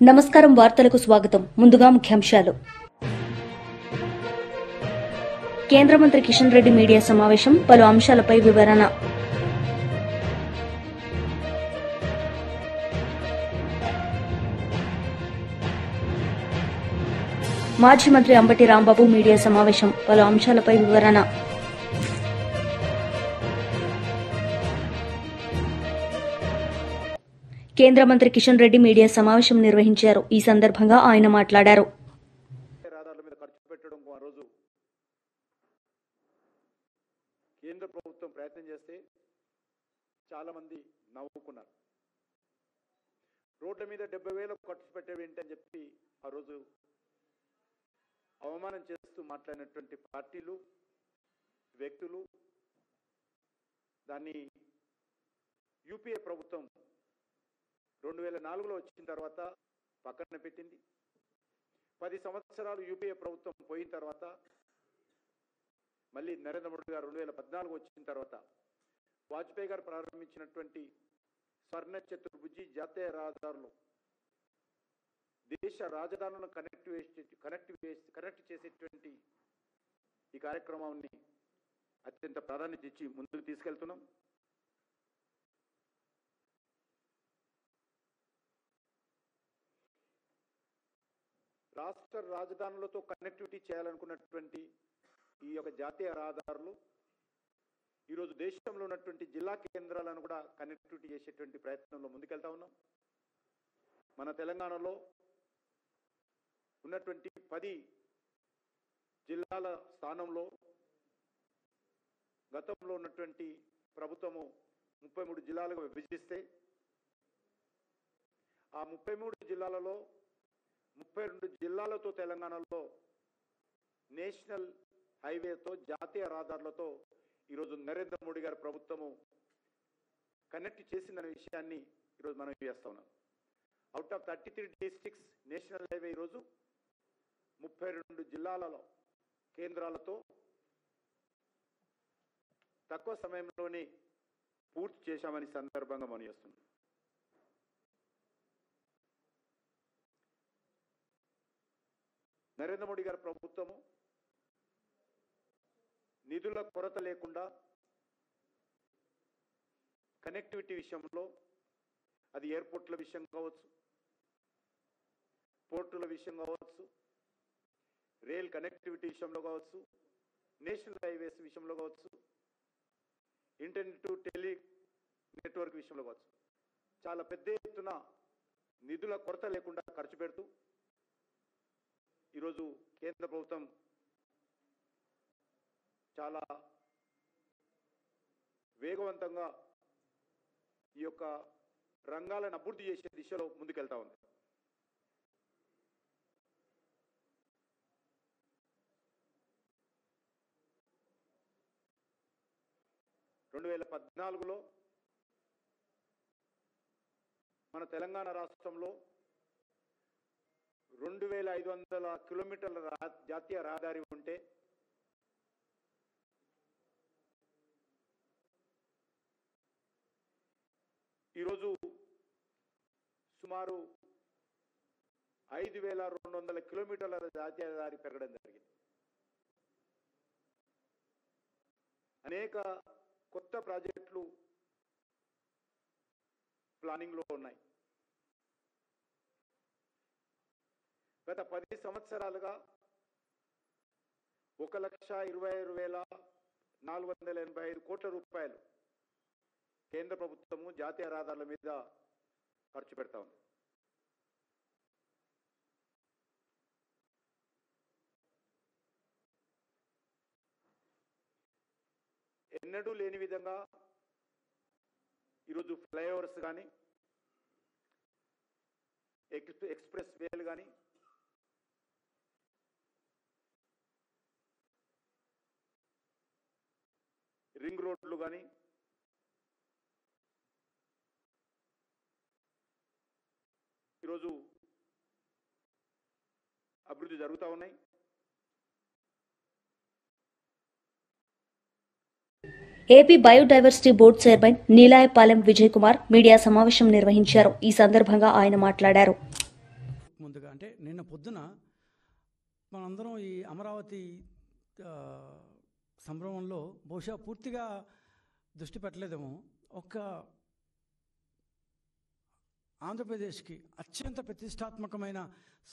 నమస్కారం వార్తలకు స్వాగతం. ముందుగా ముఖ్యాంశాలు. కేంద్ర మంత్రి కిషన్ రెడ్డి మీడియా సమావేశం, పలు అంశాలపై వివరణ. మాజీ మంత్రి అంబటి రాంబాబు మీడియా సమావేశం, పలు అంశాలపై వివరణ. కేంద్ర మంత్రి కిషన్ రెడ్డి మీడియా సమావేశం నిర్వహించారు. ఈ సందర్భంగా ఆయన మాట్లాడారు. కేంద్ర ప్రభుత్వం ప్రయత్నం చేస్తే చాలా మంది నవ్వుకున్నారు. రోడ్ల మీద 70,000 ఖర్చు పెట్టేవి ఏంటని చెప్పి ఆ రోజు అవమానం చేస్తూ మాట్లాడినటువంటి పార్టీలు, వ్యక్తులు దాన్ని యూపీఏ ప్రభుత్వం 2004లో వచ్చిన తర్వాత పక్కన పెట్టింది. 10 సంవత్సరాలు యూపీఏ ప్రభుత్వం పోయిన తర్వాత మళ్ళీ నరేంద్ర మోడీ గారు 2014 వచ్చిన తర్వాత వాజ్పేయి గారు ప్రారంభించినటువంటి స్వర్ణ చతుర్భుజి జాతీయ రహదారులు దేశ రాజధానులను కనెక్ట్ చేసేటువంటి ఈ కార్యక్రమాన్ని అత్యంత ప్రాధాన్యత ఇచ్చి ముందుకు తీసుకెళ్తున్నాం. రాష్ట్ర రాజధానులతో కనెక్టివిటీ చేయాలనుకున్నటువంటి ఈ యొక్క జాతీయ రహదారులు ఈరోజు దేశంలో ఉన్నటువంటి జిల్లా కేంద్రాలను కూడా కనెక్టివిటీ చేసేటువంటి ప్రయత్నంలో ముందుకెళ్తా ఉన్నాం. మన తెలంగాణలో ఉన్నటువంటి 10 జిల్లాల స్థానంలో గతంలో ఉన్నటువంటి ప్రభుత్వము 33 జిల్లాలుగా విభజిస్తే ఆ 33 జిల్లాలలో 32 జిల్లాలతో తెలంగాణలో నేషనల్ హైవేతో జాతీయ రహదారులతో ఈరోజు నరేంద్ర మోడీ గారి ప్రభుత్వము కనెక్ట్ చేసిందనే విషయాన్ని ఈరోజు మనం చేస్తా ఉన్నాం. Out of 33 districts national highway ఈరోజు 32 జిల్లాలలో కేంద్రాలతో తక్కువ సమయంలోనే పూర్తి చేశామని సందర్భంగా మనం చేస్తున్నాం. నరేంద్ర మోడీ గారి ప్రభుత్వము నిధుల కొరత లేకుండా కనెక్టివిటీ విషయంలో, అది ఎయిర్పోర్ట్ల విషయం కావచ్చు, పోర్టుల విషయం కావచ్చు, రైల్ కనెక్టివిటీ విషయంలో కావచ్చు, నేషనల్ హైవేస్ విషయంలో కావచ్చు, ఇంటర్నెట్ టెలి నెట్వర్క్ విషయంలో కావచ్చు, చాలా పెద్ద ఎత్తున నిధుల కొరత లేకుండా ఖర్చు పెడుతూ ఈరోజు కేంద్ర ప్రభుత్వం చాలా వేగవంతంగా ఈ యొక్క రంగాలను అభివృద్ధి చేసే దిశలో ముందుకెళ్తా ఉంది. (2014) మన తెలంగాణ రాష్ట్రంలో 2,500 కిలోమీటర్ల జాతీయ రహదారి ఉంటే ఈరోజు సుమారు 5,200 కిలోమీటర్ల జాతీయ రహదారి పెరగడం జరిగింది. అనేక కొత్త ప్రాజెక్టులు ప్లానింగ్లో ఉన్నాయి. గత 10 సంవత్సరాలుగా 1,26,485 కోట్ల రూపాయలు కేంద్ర ప్రభుత్వము జాతీయ రహదారుల మీద ఖర్చు పెడతా ఉంది. ఎన్నడూ లేని విధంగా ఈరోజు ఫ్లైఓవర్స్ కానీ, ఎక్స్ప్రెస్ వేలు కానీ, రింగ్ రోడ్లు కానీ, ఈరోజు అభివృద్ధి జరుగుతూ ఉన్నాయి. AP biodiversity board chairman Neelayapalem Vijay Kumar media సమావేశం నిర్వహించారు. ఈ సందర్భంగా ఆయన మాట్లాడారు. ముందుగా అంటే నిన్న పొద్దున మనందరం ఈ అమరావతి సంభ్రమంలో బహుశా పూర్తిగా దృష్టి పెట్టలేదేమో. ఒక్క ఆంధ్రప్రదేశ్కి అత్యంత ప్రతిష్టాత్మకమైన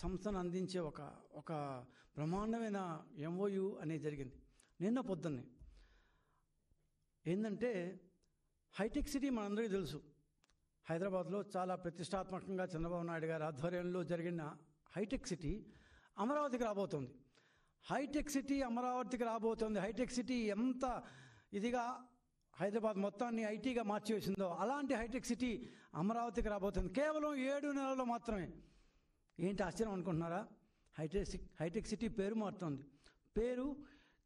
సంస్థను అందించే ఒక బ్రహ్మాండమైన MOU అనేది జరిగింది నిన్న పొద్దున్నే. ఏంటంటే హైటెక్ సిటీ మనందరికీ తెలుసు. హైదరాబాద్లో చాలా ప్రతిష్టాత్మకంగా చంద్రబాబు నాయుడు గారి ఆధ్వర్యంలో జరిగిన హైటెక్ సిటీ అమరావతికి రాబోతుంది. హైటెక్ సిటీ అమరావతికి రాబోతుంది. హైటెక్ సిటీ ఎంత ఇదిగా హైదరాబాద్ మొత్తాన్ని ఐటీగా మార్చివేసిందో అలాంటి హైటెక్ సిటీ అమరావతికి రాబోతుంది. కేవలం 7 నెలల్లో మాత్రమే. ఏంటి ఆశ్చర్యం అనుకుంటున్నారా? హైటెక్ సిటీ పేరు మారుతుంది. పేరు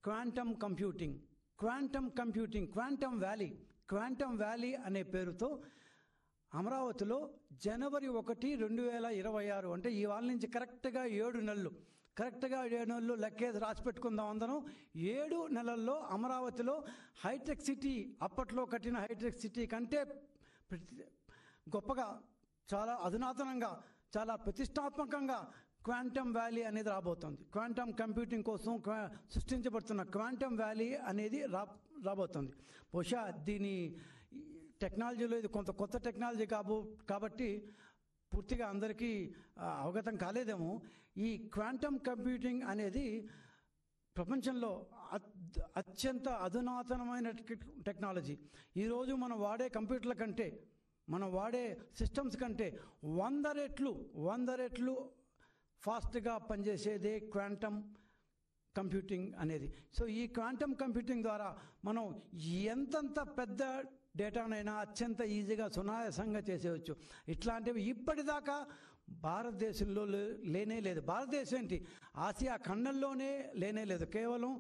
క్వాంటమ్ కంప్యూటింగ్, క్వాంటమ్ వ్యాలీ అనే పేరుతో అమరావతిలో జనవరి 1, 2026 అంటే ఇవాళ నుంచి కరెక్ట్గా 7 నెలలు లెక్కేసి రాసి పెట్టుకుందాం అందరం. 7 నెలల్లో అమరావతిలో హైటెక్ సిటీ, అప్పట్లో కట్టిన హైటెక్ సిటీ కంటే గొప్పగా, చాలా అధునాతనంగా, చాలా ప్రతిష్టాత్మకంగా క్వాంటమ్ వ్యాలీ అనేది రాబోతుంది. క్వాంటమ్ కంప్యూటింగ్ కోసం సృష్టించబడుతున్న క్వాంటమ్ వ్యాలీ అనేది రాబోతుంది. బహుశా దీని టెక్నాలజీలో ఇది కొత్త టెక్నాలజీ కాబట్టి పూర్తిగా అందరికీ అవగతం కాలేదేమో. ఈ క్వాంటమ్ కంప్యూటింగ్ అనేది ప్రపంచంలో అత్యంత అధునాతనమైన టెక్నాలజీ. ఈరోజు మనం వాడే కంప్యూటర్ల కంటే, మనం వాడే సిస్టమ్స్ కంటే 100 రెట్లు ఫాస్ట్గా పనిచేసేదే క్వాంటమ్ కంప్యూటింగ్ అనేది. సో ఈ క్వాంటమ్ కంప్యూటింగ్ ద్వారా మనం ఎంతంత పెద్ద డేటానైనా అత్యంత ఈజీగా సునాయాసంగా చేసేయచ్చు. ఇట్లాంటివి ఇప్పటిదాకా భారతదేశంలో లేనే లేదు. భారతదేశం ఏంటి, ఆసియా ఖండంలోనే లేనే లేదు. కేవలం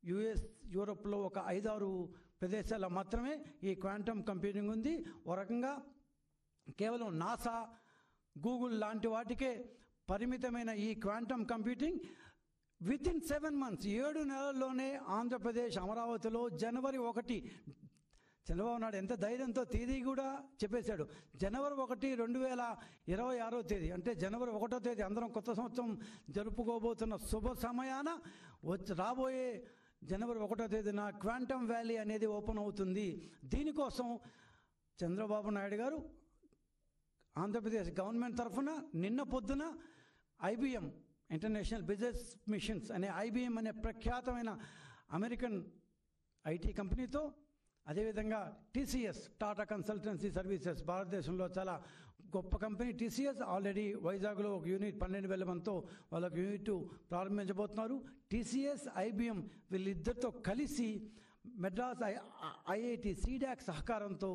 US, యూరోప్లో ఒక 5-6 ప్రదేశాల్లో మాత్రమే ఈ క్వాంటమ్ కంప్యూటింగ్ ఉంది. ఒక రకంగా కేవలం నాసా, గూగుల్ లాంటి వాటికే పరిమితమైన ఈ క్వాంటమ్ కంప్యూటింగ్ వితిన్ 7 months 7 నెలల్లోనే ఆంధ్రప్రదేశ్ అమరావతిలో జనవరి 1, చంద్రబాబు నాయుడు ఎంత ధైర్యంతో తేదీ కూడా చెప్పేశాడు. జనవరి 1, 2026 అంటే జనవరి 1 అందరం కొత్త సంవత్సరం జరుపుకోబోతున్న శుభ సమయాన రాబోయే జనవరి 1 క్వాంటమ్ వ్యాలీ అనేది ఓపెన్ అవుతుంది. దీనికోసం చంద్రబాబు నాయుడు గారు ఆంధ్రప్రదేశ్ గవర్నమెంట్ తరఫున నిన్న పొద్దున IBM, ఇంటర్నేషనల్ బిజినెస్ మిషన్స్ అనే IBM అనే ప్రఖ్యాతమైన అమెరికన్ IT కంపెనీతో, అదేవిధంగా TCS, టాటా కన్సల్టెన్సీ సర్వీసెస్, భారతదేశంలో చాలా గొప్ప కంపెనీ TCS ఆల్రెడీ వైజాగ్లో ఒక యూనిట్ 12,000 మందితో వాళ్ళకి యూనిట్ ప్రారంభించబోతున్నారు. TCS, IBM వీళ్ళిద్దరితో కలిసి మెడ్రాస్ IIT CDAC సహకారంతో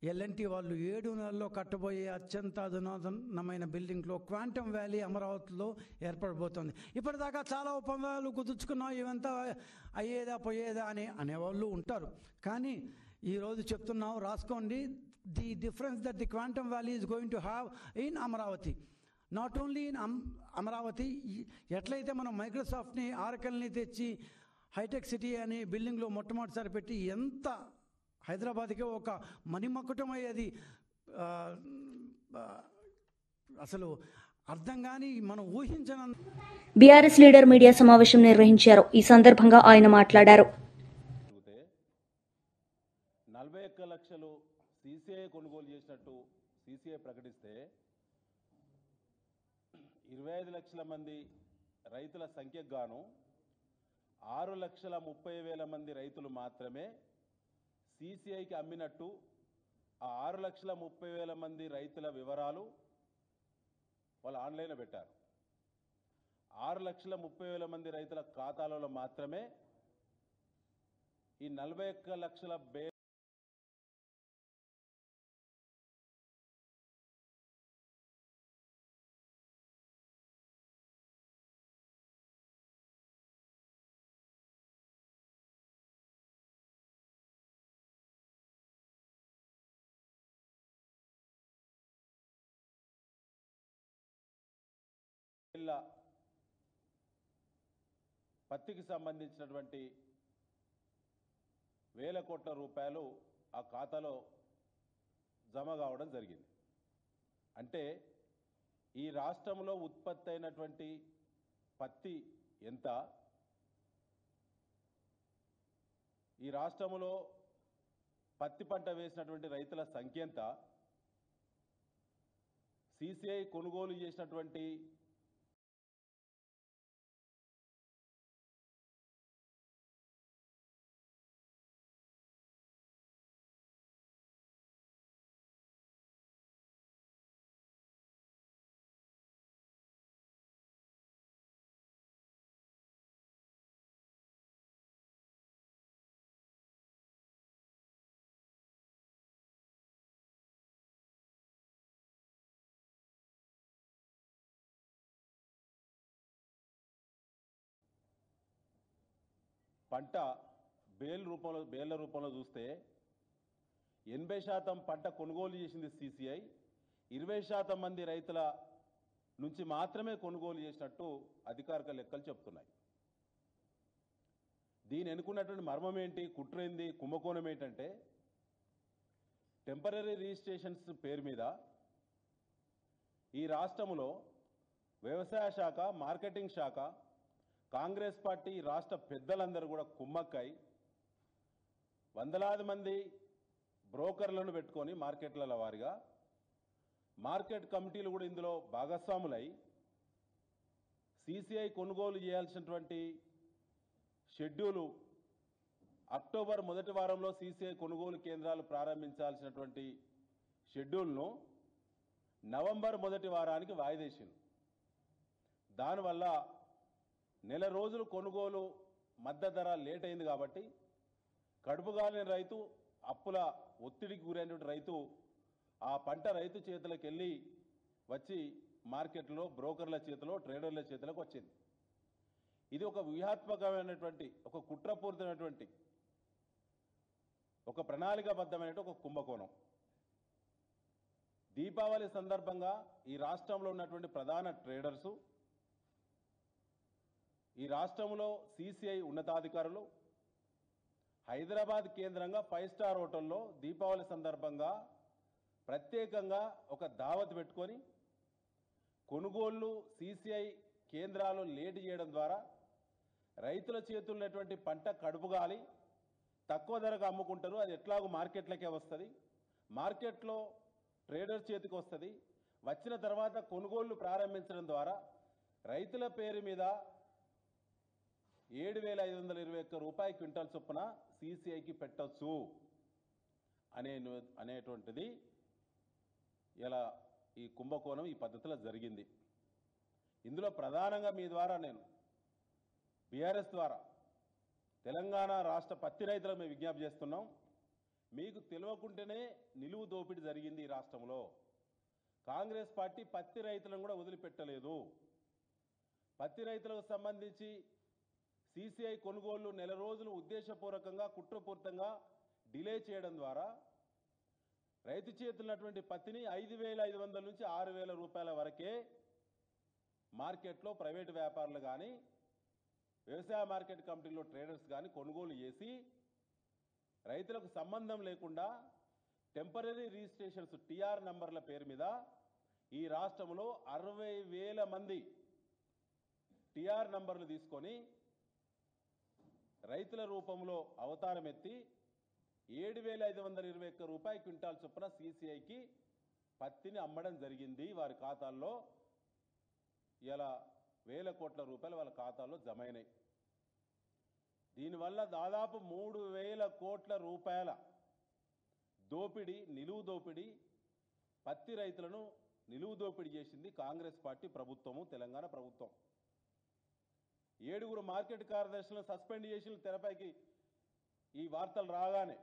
L&T వాళ్ళు 7 నెలల్లో కట్టబోయే అత్యంత అధునాతనమైన బిల్డింగ్లో క్వాంటమ్ వ్యాలీ అమరావతిలో ఏర్పడబోతోంది. ఇప్పటిదాకా చాలా ఒప్పందాలు కుదుర్చుకున్నాం, ఇవంతా అయ్యేదా పోయేదా అనేవాళ్ళు ఉంటారు. కానీ ఈరోజు చెప్తున్నాం, రాసుకోండి, the difference that the quantum valley is going to have in Amaravati. Not only in Amaravati, ఎట్లయితే మనం మైక్రోసాఫ్ట్ని, ఆరకల్ని తెచ్చి హైటెక్ సిటీ అని బిల్డింగ్లో మొట్టమొదటిసారి పెట్టి ఎంత హైదరాబాద్కే ఒక మణిమకుటం అయ్యేది, అసలు అర్థం కానీ మనం ఊహించిన. బీఆర్ఎస్ లీడర్ మీడియా సమావేశం నిర్వహించారు. ఈ సందర్భంగా ఆయన మాట్లాడారు. 41 లక్షలు CCI కొనుగోలు చేసినట్టు CCI ప్రకటిస్తే 25 లక్షల మంది రైతుల సంఖ్యకు గాను 6,30,000 మంది రైతులు మాత్రమే CCIకి అమ్మినట్టు ఆ 6,30,000 మంది రైతుల వివరాలు వాళ్ళు ఆన్లైన్లో పెట్టారు. 6,30,000 మంది రైతుల ఖాతాలలో మాత్రమే ఈ 41 లక్షల పత్తికి సంబంధించినటువంటి వేల కోట్ల రూపాయలు ఆ ఖాతాలో జమ కావడం జరిగింది. అంటే ఈ రాష్ట్రంలో ఉత్పత్తి అయినటువంటి పత్తి ఎంత, ఈ రాష్ట్రంలో పత్తి పంట వేసినటువంటి రైతుల సంఖ్య ఎంత, సిసిఐ కొనుగోలు చేసినటువంటి పంట బేళ్ల రూపంలో చూస్తే 80% పంట కొనుగోలు చేసింది సిసిఐ, 20% మంది రైతుల నుంచి మాత్రమే కొనుగోలు చేసినట్టు అధికారిక లెక్కలు చెప్తున్నాయి. దీని ఎన్నుకున్నటువంటి మర్మం ఏంటి, కుట్రేంది, కుంభకోణం ఏంటంటే టెంపరరీ రిజిస్ట్రేషన్స్ పేరు మీద ఈ రాష్ట్రంలో వ్యవసాయ శాఖ, మార్కెటింగ్ శాఖ, కాంగ్రెస్ పార్టీ రాష్ట్ర పెద్దలందరూ కూడా కుమ్మక్కై వందలాది మంది బ్రోకర్లను పెట్టుకొని మార్కెట్ల వారిగా మార్కెట్ కమిటీలు కూడా ఇందులో భాగస్వాములై సిసిఐ కొనుగోలు చేయాల్సినటువంటి షెడ్యూలు అక్టోబర్ మొదటి వారంలో సిసిఐ కొనుగోలు కేంద్రాలు ప్రారంభించాల్సినటువంటి షెడ్యూల్ను నవంబర్ మొదటి వారానికి వాయిదేసింది. దానివల్ల నెల రోజులు కొనుగోలు మద్దతు ధర లేట్ అయింది కాబట్టి కడుపుగాలిన రైతు, అప్పుల ఒత్తిడికి గురైనటువంటి రైతు ఆ పంట రైతు చేతులకు వెళ్ళి వచ్చి మార్కెట్లో బ్రోకర్ల చేతిలో, ట్రేడర్ల చేతులకు వచ్చింది. ఇది ఒక వ్యూహాత్మకమైనటువంటి, ఒక కుట్రపూరితమైనటువంటి, ఒక ప్రణాళికాబద్ధమైనటువంటి ఒక కుంభకోణం. దీపావళి సందర్భంగా ఈ రాష్ట్రంలో ఉన్నటువంటి ప్రధాన ట్రేడర్సు, ఈ రాష్ట్రంలో సిసిఐ ఉన్నతాధికారులు హైదరాబాద్ కేంద్రంగా 5 స్టార్ హోటల్లో దీపావళి సందర్భంగా ప్రత్యేకంగా ఒక దావత్ పెట్టుకొని కొనుగోళ్లు సిసిఐ కేంద్రాలు లేట్ చేయడం ద్వారా రైతుల చేతుల్లో ఉన్నటువంటి పంట కడుపుగాలి తక్కువ ధరకు అమ్ముకుంటారు. అది ఎట్లాగో మార్కెట్లకే వస్తుంది, మార్కెట్లో ట్రేడర్ చేతికి వస్తుంది. వచ్చిన తర్వాత కొనుగోళ్లు ప్రారంభించడం ద్వారా రైతుల పేరు మీద 7,521 రూపాయల క్వింటాల్ చొప్పున సిసిఐకి పెట్టచ్చు అనేటువంటిది ఇలా ఈ కుంభకోణం ఈ పద్ధతిలో జరిగింది. ఇందులో ప్రధానంగా మీ ద్వారా నేను బీఆర్ఎస్ ద్వారా తెలంగాణ రాష్ట్ర పత్తి రైతులకు మేము విజ్ఞప్తి చేస్తున్నాం. మీకు తెలియకుంటేనే నిలువు దోపిడీ జరిగింది ఈ రాష్ట్రంలో. కాంగ్రెస్ పార్టీ పత్తి రైతులను కూడా వదిలిపెట్టలేదు. పత్తి రైతులకు సంబంధించి సిసిఐ కొనుగోళ్లు నెల రోజులు ఉద్దేశపూర్వకంగా, కుట్రపూరితంగా డిలే చేయడం ద్వారా రైతు చేతున్నటువంటి పత్తిని 5,500 నుంచి 6,000 రూపాయల వరకే మార్కెట్లో ప్రైవేటు వ్యాపారులు కానీ, వ్యవసాయ మార్కెట్ కమిటీలో ట్రేడర్స్ కానీ కొనుగోలు చేసి రైతులకు సంబంధం లేకుండా టెంపరరీ రిజిస్ట్రేషన్స్ టిఆర్ నంబర్ల పేరు మీద ఈ రాష్ట్రంలో 60,000 మంది టిఆర్ నంబర్లు తీసుకొని రైతుల రూపంలో అవతారం ఎత్తి 7,521 రూపాయల క్వింటాల్ చొప్పున సిసిఐకి పత్తిని అమ్మడం జరిగింది. వారి ఖాతాల్లో ఇలా వేల కోట్ల రూపాయలు వాళ్ళ ఖాతాల్లో జమ అయినాయి. దీనివల్ల దాదాపు 3,000 కోట్ల రూపాయల దోపిడీ, నిలువు దోపిడీ, పత్తి రైతులను నిలువు దోపిడీ చేసింది కాంగ్రెస్ పార్టీ ప్రభుత్వము, తెలంగాణ ప్రభుత్వం. 7 మార్కెట్ కార్యదర్శులను సస్పెండ్ చేసిన తెరపైకి ఈ వార్తలు రాగానే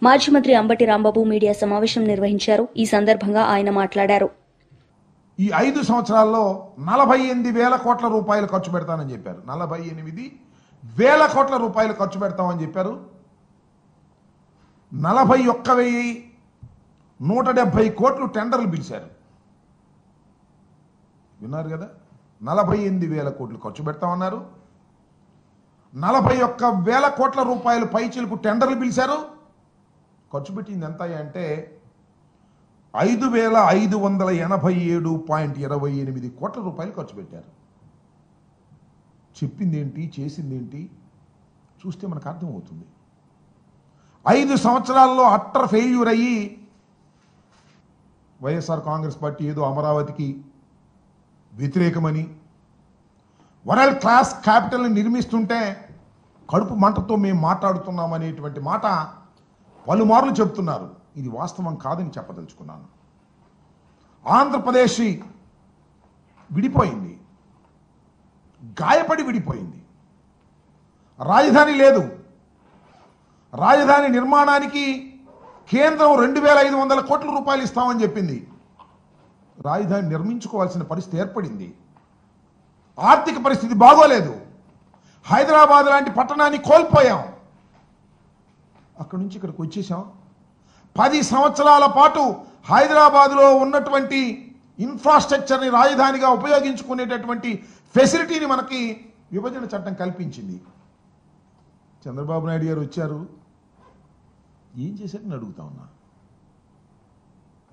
మాజీ మంత్రి అంబటి రాంబాబు మీడియా సమావేశం నిర్వహించారు. ఈ సందర్భంగా ఆయన మాట్లాడారు. ఈ 5 సంవత్సరాల్లో 48,000 కోట్ల రూపాయలు ఖర్చు పెడతానని చెప్పారు. 48,000 కోట్ల రూపాయలు ఖర్చు పెడతామని చెప్పారు. 41,170 కోట్లు టెండర్లు పిలిచారు. విన్నారు కదా, 48,000 కోట్లు ఖర్చు పెడతామన్నారు. 41,000 కోట్ల రూపాయలు పైచిలకు టెండర్లు పిలిచారు. ఖర్చు పెట్టింది ఎంత అంటే 5,587.28 కోట్ల రూపాయలు ఖర్చు పెట్టారు. చెప్పిందేంటి, చేసిందేంటి చూస్తే మనకు అర్థమవుతుంది. 5 సంవత్సరాల్లో అట్టర్ ఫెయిల్యూర్ అయ్యి వైఎస్ఆర్ కాంగ్రెస్ పార్టీ ఏదో అమరావతికి వ్యతిరేకమని వరల్డ్ క్లాస్ క్యాపిటల్ని నిర్మిస్తుంటే కడుపు మంటతో మేము మాట్లాడుతున్నామనేటువంటి మాట పలుమార్లు చెప్తున్నారు. ఇది వాస్తవం కాదని చెప్పదలుచుకున్నాను. ఆంధ్రప్రదేశ్ విడిపోయింది, గాయపడి విడిపోయింది. రాజధాని లేదు. రాజధాని నిర్మాణానికి కేంద్రం 2,500 కోట్ల రూపాయలు ఇస్తామని చెప్పింది. రాజధాని నిర్మించుకోవాల్సిన పరిస్థితి ఏర్పడింది. ఆర్థిక పరిస్థితి బాగోలేదు. హైదరాబాద్ లాంటి పట్టణాన్ని కోల్పోయాం. అక్కడి నుంచి ఇక్కడికి వచ్చేసాం. 10 సంవత్సరాల పాటు హైదరాబాద్లో ఉన్నటువంటి ఇన్ఫ్రాస్ట్రక్చర్ని రాజధానిగా ఉపయోగించుకునేటటువంటి ఫెసిలిటీని మనకి విభజన చట్టం కల్పించింది. చంద్రబాబు నాయుడు గారు వచ్చారు, ఏం చేశారని అడుగుతా ఉన్నా.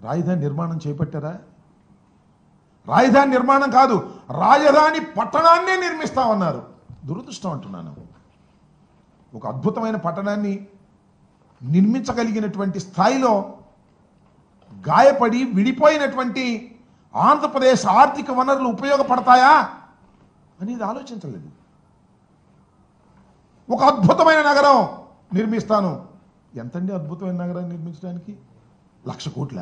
రాజధాని నిర్మాణం చేపట్టారా? రాజధాని నిర్మాణం కాదు, రాజధాని పట్టణాన్నే నిర్మిస్తామన్నారు. దురదృష్టం అంటున్నాను. ఒక అద్భుతమైన పట్టణాన్ని నిర్మించగలిగినటువంటి స్థాయిలో గాయపడి విడిపోయినటువంటి ఆంధ్రప్రదేశ్ ఆర్థిక వనరులు ఉపయోగపడతాయా అనేది ఆలోచించలేదు. ఒక అద్భుతమైన నగరం నిర్మిస్తాను. ఎంతండి అద్భుతమైన నగరాన్ని నిర్మించడానికి? 1,00,000 కోట్ల.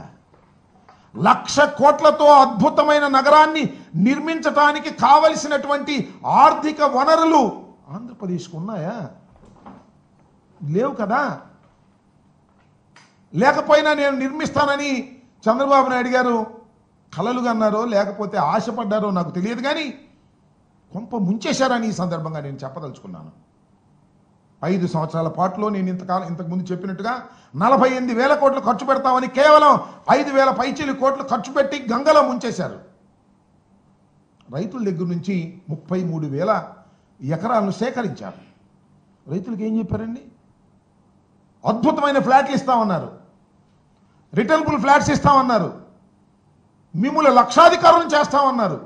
1,00,000 కోట్లతో అద్భుతమైన నగరాన్ని నిర్మించడానికి కావలసినటువంటి ఆర్థిక వనరులు ఆంధ్రప్రదేశ్కు ఉన్నాయా? లేవు కదా. లేకపోయినా నేను నిర్మిస్తానని చంద్రబాబు నాయుడు గారు కలలుగా అన్నారో లేకపోతే ఆశపడ్డారో నాకు తెలియదు, కానీ కొంప ముంచేశారని ఈ సందర్భంగా నేను చెప్పదలుచుకున్నాను. 5 సంవత్సరాల పాటులో నేను ఇంతకుముందు చెప్పినట్టుగా 48,000 కోట్లు ఖర్చు పెడతామని కేవలం 5,000 పైచీలు కోట్లు ఖర్చు పెట్టి గంగలో ముంచేశారు. రైతుల దగ్గర నుంచి 33,000 ఎకరాలను సేకరించారు. రైతులకు ఏం చెప్పారండి? అద్భుతమైన ఫ్లాట్లు ఇస్తామన్నారు, రిటర్నబుల్ ఫ్లాట్స్ ఇస్తామన్నారు, మిమ్మల్ని లక్షాధికారులను చేస్తామన్నారు.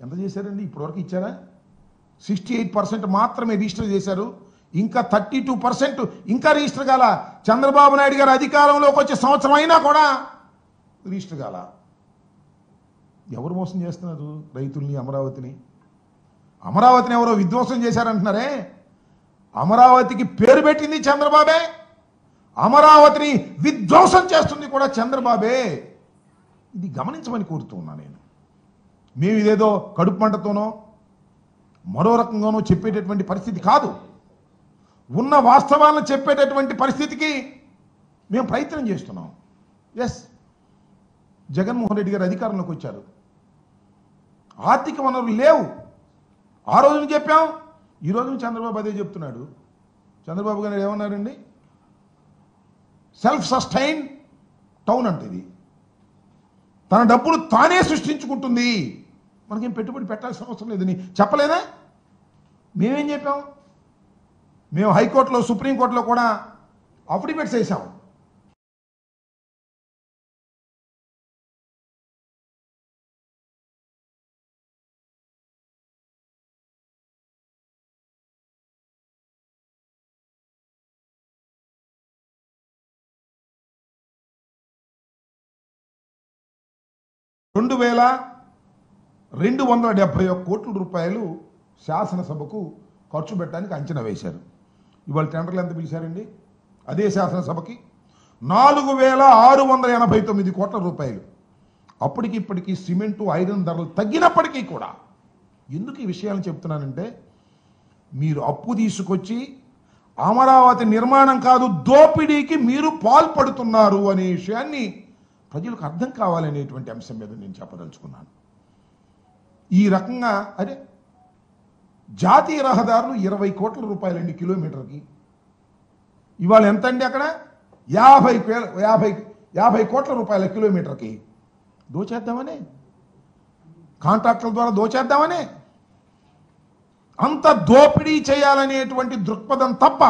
ఎంత చేశారండి? ఇప్పటివరకు ఇచ్చారా? 68% మాత్రమే రిజిస్టర్ చేశారు. ఇంకా 32% ఇంకా రిజిస్టర్ కాల. చంద్రబాబు నాయుడు గారు అధికారంలోకి వచ్చే సంవత్సరం అయినా కూడా రిజిస్టర్ కాల. ఎవరు మోసం చేస్తున్నారు రైతుల్ని, అమరావతిని? అమరావతిని ఎవరో విధ్వంసం చేశారంటున్నారే. అమరావతికి పేరు పెట్టింది చంద్రబాబే, అమరావతిని విధ్వంసం చేస్తుంది కూడా చంద్రబాబే. ఇది గమనించమని కోరుతూ ఉన్నా నేను. మేము ఇదేదో కడుపు మంటతోనో మరో రకంగానో చెప్పేటటువంటి పరిస్థితి కాదు. ఉన్న వాస్తవాలను చెప్పేటటువంటి పరిస్థితికి మేము ప్రయత్నం చేస్తున్నాం. ఎస్, జగన్మోహన్ రెడ్డి గారు అధికారంలోకి వచ్చారు, ఆర్థిక వనరులు లేవు. ఆ రోజున చెప్పాం, ఈ రోజున చంద్రబాబు అదే చెప్తున్నాడు. చంద్రబాబు గారు ఏమన్నారండి? సెల్ఫ్ సస్టైన్ టౌన్ అంటే ఇది తన డబ్బులు తానే సృష్టించుకుంటుంది, మనకేం పెట్టుబడి పెట్టాల్సిన అవసరం లేదని చెప్పలేదా? మేమేం చెప్పాం? మేము హైకోర్టులో, సుప్రీంకోర్టులో కూడా అఫిడవిట్స్ వేసాం. $2,271 కోట్ల రూపాయలు శాసనసభకు ఖర్చు పెట్టడానికి అంచనా వేశారు. ఇవాళ టెండర్లు ఎంత పిలిచారండి? అదే శాసనసభకి 4,689 కోట్ల రూపాయలు. అప్పటికి ఇప్పటికీ సిమెంటు, ఐరన్ ధరలు తగ్గినప్పటికీ కూడా ఎందుకు ఈ విషయాలను చెప్తున్నానంటే, మీరు అప్పు తీసుకొచ్చి అమరావతి నిర్మాణం కాదు దోపిడీకి మీరు పాల్పడుతున్నారు అనే విషయాన్ని ప్రజలకు అర్థం కావాలనేటువంటి అంశం మీద నేను చెప్పదలుచుకున్నాను. ఈ రకంగా అదే జాతీయ రహదారులు 20 కోట్ల రూపాయలండి కిలోమీటర్కి. ఇవాళ ఎంత అండి? అక్కడ 50 కోట్ల రూపాయల కిలోమీటర్కి. దోచేద్దామనే, కాంట్రాక్టుల ద్వారా దోచేద్దామనే, అంత దోపిడీ చేయాలనేటువంటి దృక్పథం తప్ప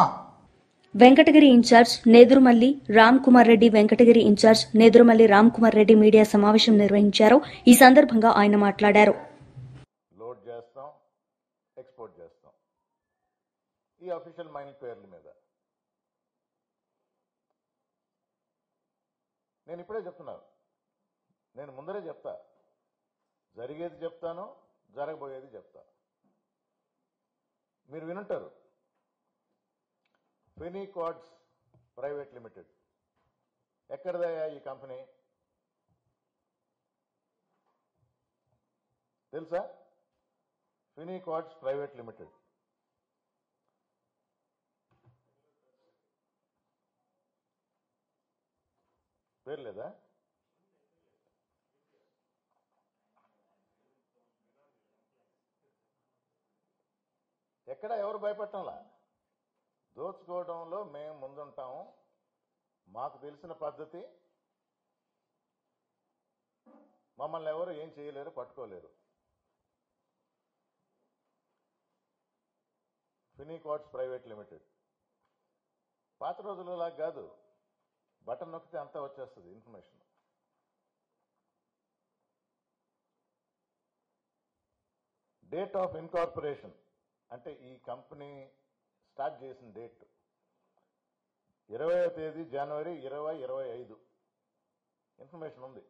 Venkatagiri incharge Nedurumalli Ram Kumar Reddy, Venkatagiri incharge Nedurumalli Ram Kumar Reddy media సమావేశం నిర్వహించారు. ఈ సందర్భంగా ఆయన మాట్లాడారు. లోడ్ చేస్తాం, ఎక్స్పోర్ట్ చేస్తాం ఈ అఫీషియల్ మైనింగ్ పేర్ల మీద. నేను ఇప్పుడే చెప్తున్నాను, నేను ముందరే చెప్తా, జరిగేది చెప్తాను, జరగబోయేది చెప్తా. మీరు వినుంటారు, ఫినిక్వాడ్స్ ప్రైవేట్ లిమిటెడ్. ఎక్కడదయ్యా ఈ కంపెనీ తెలుసా? ఫినిక్వాడ్స్ ప్రైవేట్ లిమిటెడ్. పేరు లేదా? ఎక్కడ ఎవరు భయపడటంలా? దోచుకోవడంలో మేము ముందుంటాము. మాకు తెలిసిన పద్ధతి, మమ్మల్ని ఎవరు ఏం చేయలేరు, పట్టుకోలేరు. ఫినిక్వాడ్స్ ప్రైవేట్ లిమిటెడ్ పాత రోజులలా కాదు, బటన్ నొక్కితే అంతా వచ్చేస్తుంది ఇన్ఫర్మేషన్. డేట్ ఆఫ్ ఇన్కార్పొరేషన్ అంటే ఈ కంపెనీ స్టార్ట్ చేసిన డేట్ 20వ తేదీ జనవరి 2025 ఇన్ఫర్మేషన్ ఉంది.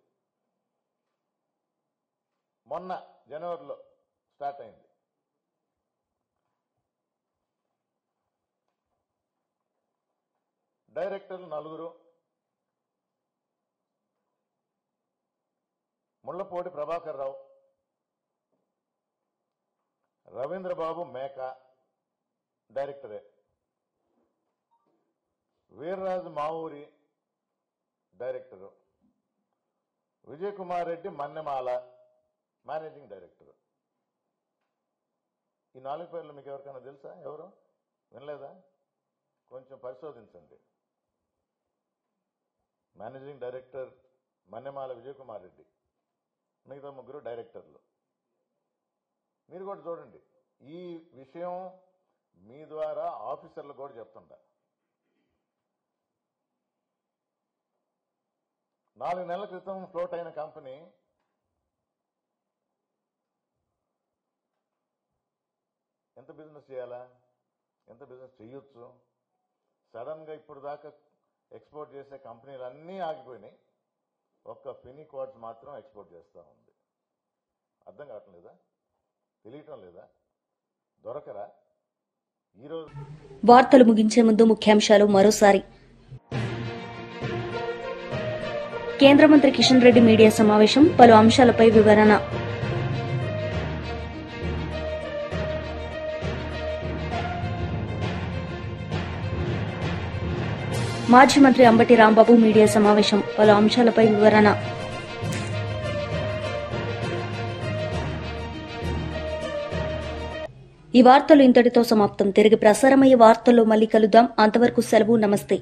మొన్న జనవరిలో స్టార్ట్ అయింది. డైరెక్టర్లు 4. ముళ్లపూడి ప్రభాకర్ రావు, రవీంద్రబాబు మేక డైరెక్టరే, Veerraju Mavuri director, Vijay Kumar Reddy Mannemala managing director. ఈ 4 పేర్లు మీకు ఎవరికైనా తెలుసా? ఎవరు వినలేదా? కొంచెం పరిశోధించండి. మేనేజింగ్ డైరెక్టర్ మన్నెమాల విజయ్ కుమార్ రెడ్డి, మిగతా 3 డైరెక్టర్లు. మీరు కూడా చూడండి. ఈ విషయం మీ ద్వారా ఆఫీసర్లు కూడా చెప్తుంటా. 4 నెలల క్రితం ఫ్లోట్ అయిన కంపెనీ ఎంత బిజినెస్ చేయాలా, ఎంత బిజినెస్ చేయొచ్చు? సడన్గా ఇప్పుడు దాకా ఎక్స్పోర్ట్ చేసే కంపెనీలు అన్నీ ఆగిపోయినాయి. ఒక్క ఫినిక్వాడ్స్ మాత్రం ఎక్స్పోర్ట్ చేస్తూ ఉంది. అర్థం కావట్లేదా? తెలియటం లేదా? దొరకరా? ఈరోజు వార్తలు ముగించే ముందు ముఖ్యాంశాలు మరోసారి. కేంద్ర మంత్రి కిషన్ రెడ్డి మీడియా సమావేశం, పలు అంశాలపై వివరణ. మాజీ మంత్రి అంబటి రాంబాబు మీడియా సమావేశం, పలు అంశాలపై వివరణ. ఈ వార్తలు ఇంతటితో సమాప్తం. తిరిగి ప్రసారమయ్యే వార్తల్లో మళ్లీ కలుద్దాం. అంతవరకు సెలవు. నమస్తే.